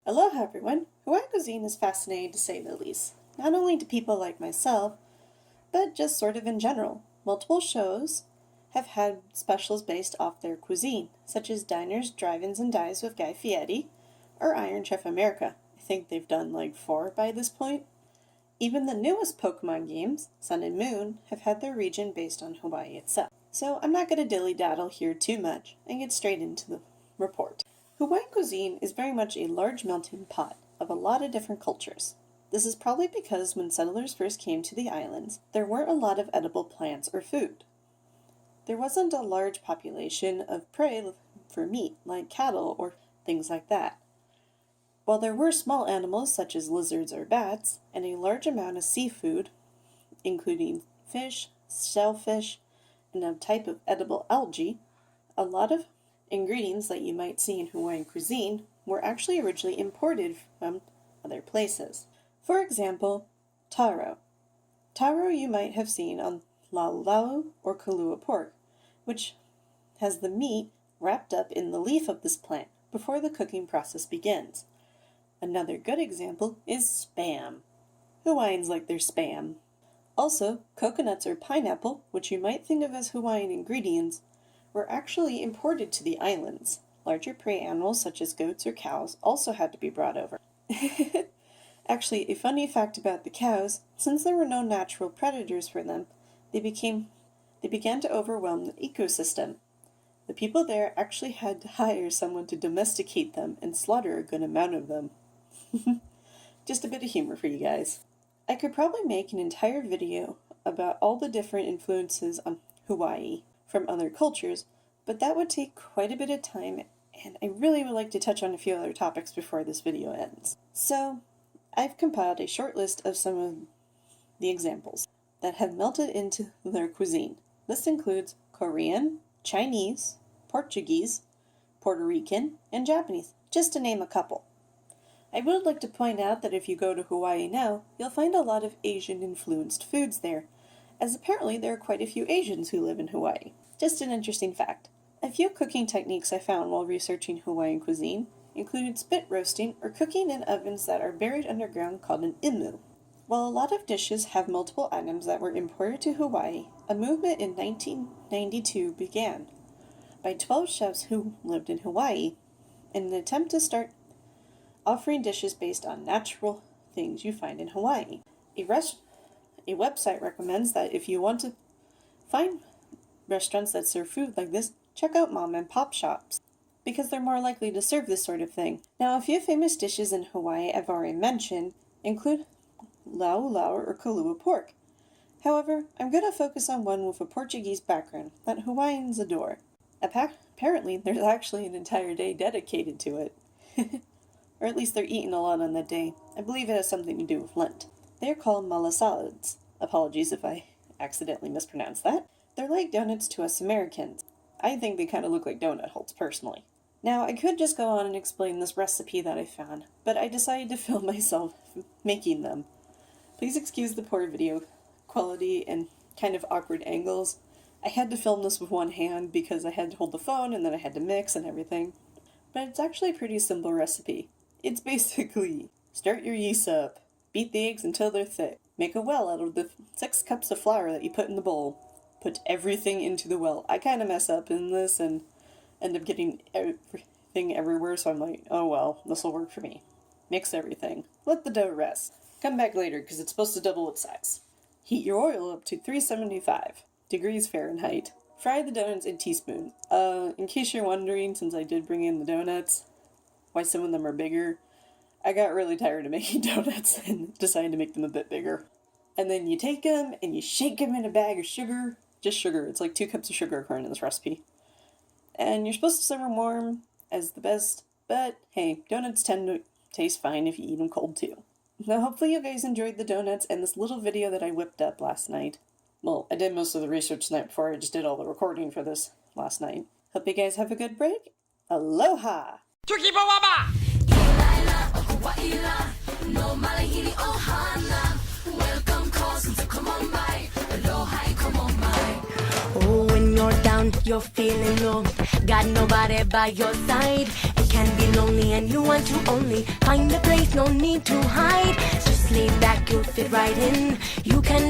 Aloha everyone! Hawaiian cuisine is fascinating to say the least, not only to people like myself, but just sort of in general. Multiple shows have had specials based off their cuisine, such as Diners, Drive-Ins, and Dives with Guy Fieri, or Iron Chef America. I think they've done like 4 by this point. Even the newest Pokemon games, Sun and Moon, have had their region based on Hawaii itself. So I'm not going to dilly-daddle here too much and get straight into the report. Hawaiian cuisine is very much a large melting pot of a lot of different cultures. This is probably because when settlers first came to the islands, there weren't a lot of edible plants or food. There wasn't a large population of prey for meat, like cattle or things like that. While there were small animals such as lizards or bats, and a large amount of seafood, including fish, shellfish, and a type of edible algae, a lot of ingredients that you might see in Hawaiian cuisine were actually originally imported from other places. For example, taro. Taro you might have seen on lau or kalua pork, which has the meat wrapped up in the leaf of this plant before the cooking process begins. Another good example is spam. Hawaiians like their spam. Also, coconuts or pineapple, which you might think of as Hawaiian ingredients, were actually imported to the islands. Larger prey animals such as goats or cows also had to be brought over. Actually, a funny fact about the cows, since there were no natural predators for them, they began to overwhelm the ecosystem. The people there actually had to hire someone to domesticate them and slaughter a good amount of them. Just a bit of humor for you guys. I could probably make an entire video about all the different influences on Hawaii from other cultures, but that would take quite a bit of time, and I really would like to touch on a few other topics before this video ends. So, I've compiled a short list of some of the examples that have melted into their cuisine. This includes Korean, Chinese, Portuguese, Puerto Rican, and Japanese, just to name a couple. I would like to point out that if you go to Hawaii now, you'll find a lot of Asian-influenced foods there, as apparently there are quite a few Asians who live in Hawaii. Just an interesting fact. A few cooking techniques I found while researching Hawaiian cuisine included spit roasting or cooking in ovens that are buried underground called an imu. While a lot of dishes have multiple items that were imported to Hawaii, a movement in 1992 began by 12 chefs who lived in Hawaii in an attempt to start offering dishes based on natural things you find in Hawaii. A website recommends that if you want to find restaurants that serve food like this, check out mom and pop shops, because they're more likely to serve this sort of thing. Now, a few famous dishes in Hawaii I've already mentioned include lau or kalua pork. However, I'm going to focus on one with a Portuguese background that Hawaiians adore. Apparently, there's actually an entire day dedicated to it. Or at least they're eating a lot on that day. I believe it has something to do with Lent. They're called Malasadas. Apologies if I accidentally mispronounced that. They're like donuts to us Americans. I think they kind of look like donut holes, personally. Now, I could just go on and explain this recipe that I found, but I decided to film myself making them. Please excuse the poor video quality and kind of awkward angles. I had to film this with one hand because I had to hold the phone and then I had to mix and everything. But it's actually a pretty simple recipe. It's basically, start your yeast up, beat the eggs until they're thick, make a well out of the 6 cups of flour that you put in the bowl, put everything into the well. I kind of mess up in this and end up getting everything everywhere, so I'm like, oh well, this will work for me. Mix everything. Let the dough rest. Come back later because it's supposed to double its size. Heat your oil up to 375 degrees Fahrenheit. Fry the donuts in a teaspoon. In case you're wondering, since I did bring in the donuts, why some of them are bigger, I got really tired of making donuts and decided to make them a bit bigger. And then you take them and you shake them in a bag of sugar. Just sugar. It's like 2 cups of sugar according to this recipe. And you're supposed to serve them warm as the best, but hey, donuts tend to taste fine if you eat them cold too. Now hopefully you guys enjoyed the donuts and this little video that I whipped up last night. Well, I did most of the research the night before, I just did all the recording for this last night. Hope you guys have a good break. Aloha! Welcome you're feeling low, got nobody by your side. It can be lonely and you want to only find a place, no need to hide. Just lay back, you'll fit right in. You can